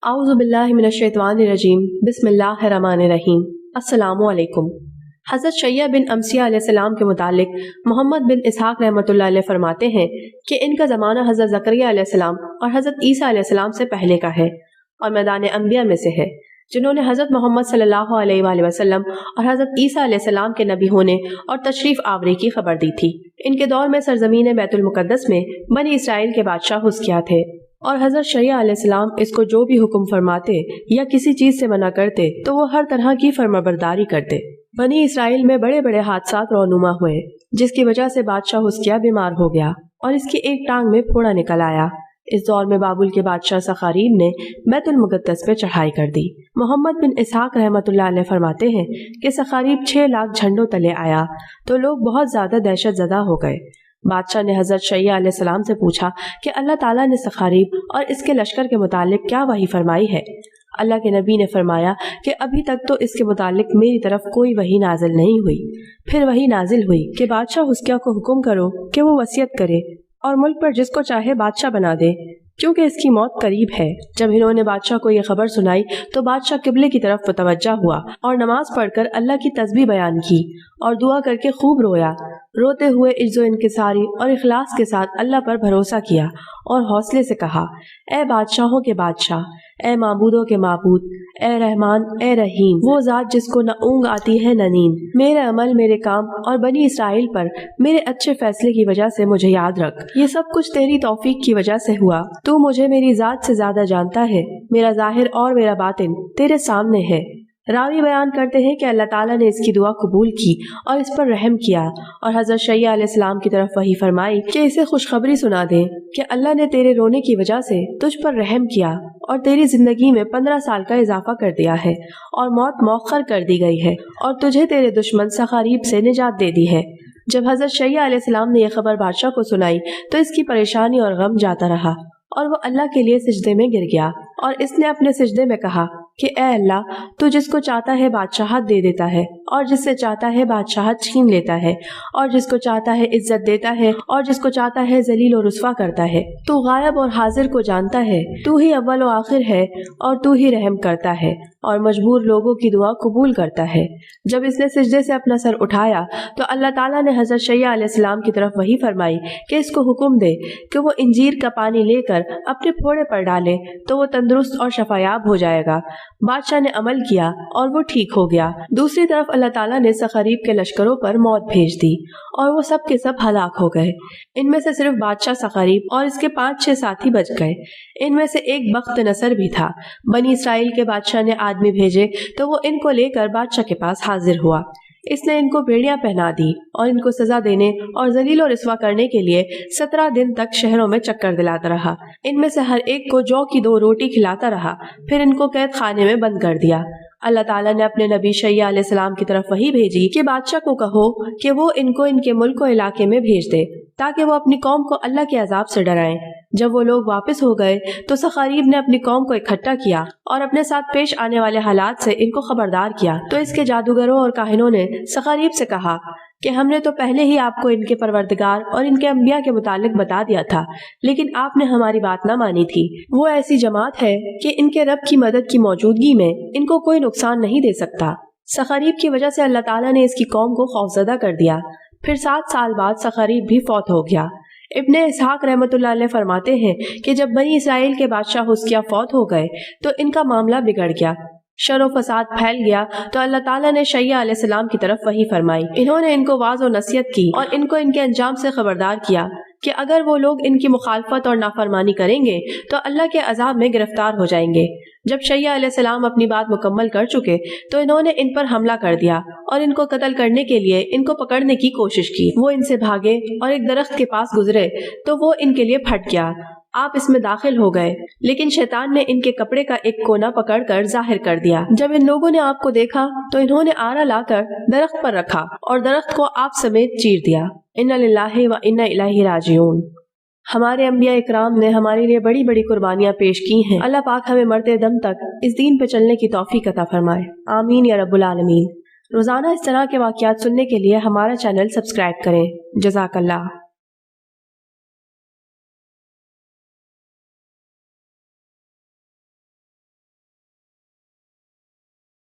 اعوذ باللہ من الشیطان الرجیم بسم اللہ الرحمن الرحیم۔ السلام علیکم۔ حضرت شیع بن امسیہ علیہ السلام کے متعلق محمد بن اسحاق رحمۃ اللہ علیہ فرماتے ہیں کہ ان کا زمانہ حضرت زکریا علیہ السلام اور حضرت عیسیٰ علیہ السلام سے پہلے کا ہے اور میدان انبیاء میں سے ہے، جنہوں نے حضرت محمد صلی اللہ علیہ وآلہ وسلم اور حضرت عیسیٰ علیہ السلام کے نبی ہونے اور تشریف آوری کی خبر دی تھی۔ ان کے دور میں سرزمین بیت المقدس میں بنی اسرائیل کے بادشاہ حزقیہ تھے، اور حضرت شیع علیہ السلام اس کو جو بھی حکم فرماتے یا کسی چیز سے منع کرتے تو وہ ہر طرح کی فرمانبرداری کرتے۔ بنی اسرائیل میں بڑے بڑے حادثات رونما ہوئے، جس کی وجہ سے بادشاہ حزقیہ بیمار ہو گیا اور اس کی ایک ٹانگ میں پھوڑا نکل آیا۔ اس دور میں بابل کے بادشاہ سخاریب نے بیت المقدس پہ چڑھائی کر دی۔ محمد بن اسحاق رحمۃ اللہ علیہ فرماتے ہیں کہ سخاریب 6 لاکھ جھنڈوں تلے آیا تو لوگ بہت زیادہ دہشت زدہ ہو گئے۔ بادشاہ نے حضرت شیع علیہ السلام سے پوچھا کہ اللہ تعالیٰ نے سخاریب اور اس کے لشکر کے متعلق کیا وحی فرمائی ہے؟ اللہ کے نبی نے فرمایا کہ ابھی تک تو اس کے متعلق میری طرف کوئی وحی نازل نہیں ہوئی۔ پھر وحی نازل ہوئی کہ بادشاہ حزقیہ کو حکم کرو کہ وہ وصیت کرے اور ملک پر جس کو چاہے بادشاہ بنا دے، کیونکہ اس کی موت قریب ہے۔ جب انہوں نے بادشاہ کو یہ خبر سنائی تو بادشاہ قبلے کی طرف متوجہ ہوا اور نماز پڑھ کر اللہ کی تسبیح بیان کی اور دعا کر کے خوب رویا۔ روتے ہوئے عجز و انکساری اور اخلاص کے ساتھ اللہ پر بھروسہ کیا اور حوصلے سے کہا، اے بادشاہوں کے بادشاہ، اے معبودوں کے معبود، اے رحمان اے رحیم، وہ ذات جس کو نہ اونگ آتی ہے نہ نیند، میرے عمل، میرے کام اور بنی اسرائیل پر میرے اچھے فیصلے کی وجہ سے مجھے یاد رکھ۔ یہ سب کچھ تیری توفیق کی وجہ سے ہوا۔ تو مجھے میری ذات سے زیادہ جانتا ہے، میرا ظاہر اور میرا باطن تیرے سامنے ہے۔ راوی بیان کرتے ہیں کہ اللہ تعالیٰ نے اس کی دعا قبول کی اور اس پر رحم کیا اور حضرت شیع علیہ السلام کی طرف وحی فرمائی کہ اسے خوشخبری سنا دے کہ اللہ نے تیرے رونے کی وجہ سے تجھ پر رحم کیا اور تیری زندگی میں 15 سال کا اضافہ کر دیا ہے اور موت مؤخر کر دی گئی ہے اور تجھے تیرے دشمن سخاریب سے نجات دے دی ہے۔ جب حضرت شیع علیہ السلام نے یہ خبر بادشاہ کو سنائی تو اس کی پریشانی اور غم جاتا رہا اور وہ اللہ کے لیے سجدے میں گر گیا اور اس نے اپنے سجدے میں کہا کہ اے اللہ، تو جس کو چاہتا ہے بادشاہت دے دیتا ہے اور جس سے چاہتا ہے بادشاہت چھین لیتا ہے اور جس کو چاہتا ہے عزت دیتا ہے اور جس کو چاہتا ہے ذلیل و رسوا کرتا ہے۔ تو غائب اور حاضر کو جانتا ہے، تو ہی اول و آخر ہے اور تو ہی رحم کرتا ہے اور مجبور لوگوں کی دعا قبول کرتا ہے۔ جب اس نے سجدے سے اپنا سر اٹھایا تو اللہ تعالیٰ نے حضرت شیع علیہ السلام کی طرف وحی فرمائی کہ اس کو حکم دے کہ وہ انجیر کا پانی لے کر اپنے پھوڑے پر ڈالے تو وہ تندرست اور شفایاب ہو جائے گا۔ بادشاہ نے عمل کیا اور وہ ٹھیک ہو گیا۔ دوسری طرف اللہ تعالیٰ نے سخاریب کے لشکروں پر موت بھیج دی اور وہ سب کے سب ہلاک ہو گئے۔ ان میں سے صرف بادشاہ سخاریب اور اس کے 5-6 ساتھی بچ گئے۔ ان میں سے ایک بخت نصر بھی تھا۔ بنی اسرائیل کے بادشاہ نے آدمی بھیجے تو وہ ان کو لے کر بادشاہ کے پاس حاضر ہوا۔ اس نے ان کو بیڑیاں پہنا دی اور ان کو سزا دینے اور ذلیل و رسوا کرنے کے لیے 17 دن تک شہروں میں چکر دلاتا رہا۔ ان میں سے ہر ایک کو جو کی 2 روٹی کھلاتا رہا، پھر ان کو قید خانے میں بند کر دیا۔ اللہ تعالیٰ نے اپنے نبی شیع علیہ السلام کی طرف وحی بھیجی کہ بادشاہ کو کہو کہ وہ ان کو ان کے ملک و علاقے میں بھیج دے تاکہ وہ اپنی قوم کو اللہ کے عذاب سے ڈرائیں۔ جب وہ لوگ واپس ہو گئے تو سخاریب نے اپنی قوم کو اکٹھا کیا اور اپنے ساتھ پیش آنے والے حالات سے ان کو خبردار کیا۔ تو اس کے جادوگروں اور کاہنوں نے سخاریب سے کہا کہ ہم نے تو پہلے ہی آپ کو ان کے پروردگار اور ان کے انبیاء کے متعلق بتا دیا تھا، لیکن آپ نے ہماری بات نہ مانی تھی۔ وہ ایسی جماعت ہے کہ ان کے رب کی مدد کی موجودگی میں ان کو کوئی نقصان نہیں دے سکتا۔ سخاریب کی وجہ سے اللہ تعالیٰ نے اس کی قوم کو خوفزدہ کر دیا۔ پھر 7 سال بعد سخاریب بھی فوت ہو گیا۔ ابن اسحاق رحمۃ اللہ علیہ فرماتے ہیں کہ جب بنی اسرائیل کے بادشاہ حزقیہ فوت ہو گئے تو ان کا معاملہ بگڑ گیا، شر و فساد پھیل گیا، تو اللہ تعالیٰ نے شیع علیہ السلام کی طرف وحی فرمائی۔ انہوں نے ان کو واعظ و نصیحت کی اور ان کو ان کے انجام سے خبردار کیا کہ اگر وہ لوگ ان کی مخالفت اور نافرمانی کریں گے تو اللہ کے عذاب میں گرفتار ہو جائیں گے۔ جب شیع علیہ السلام اپنی بات مکمل کر چکے تو انہوں نے ان پر حملہ کر دیا اور ان کو قتل کرنے کے لیے ان کو پکڑنے کی کوشش کی۔ وہ ان سے بھاگے اور ایک درخت کے پاس گزرے تو وہ ان کے لیے پھٹ گیا۔ آپ اس میں داخل ہو گئے، لیکن شیطان نے ان کے کپڑے کا ایک کونا پکڑ کر ظاہر کر دیا۔ جب ان لوگوں نے آپ کو دیکھا تو انہوں نے آرا لا کر درخت پر رکھا اور درخت کو آپ سمیت چیر دیا۔ انا للہ و انا الیہ راجعون۔ ہمارے انبیاء اکرام نے ہمارے لیے بڑی بڑی قربانیاں پیش کی ہیں۔ اللہ پاک ہمیں مرتے دم تک اس دین پہ چلنے کی توفیق عطا فرمائے، آمین یا رب العالمین۔ روزانہ اس طرح کے واقعات سننے کے لیے ہمارا چینل سبسکرائب کریں۔ جزاک اللہ۔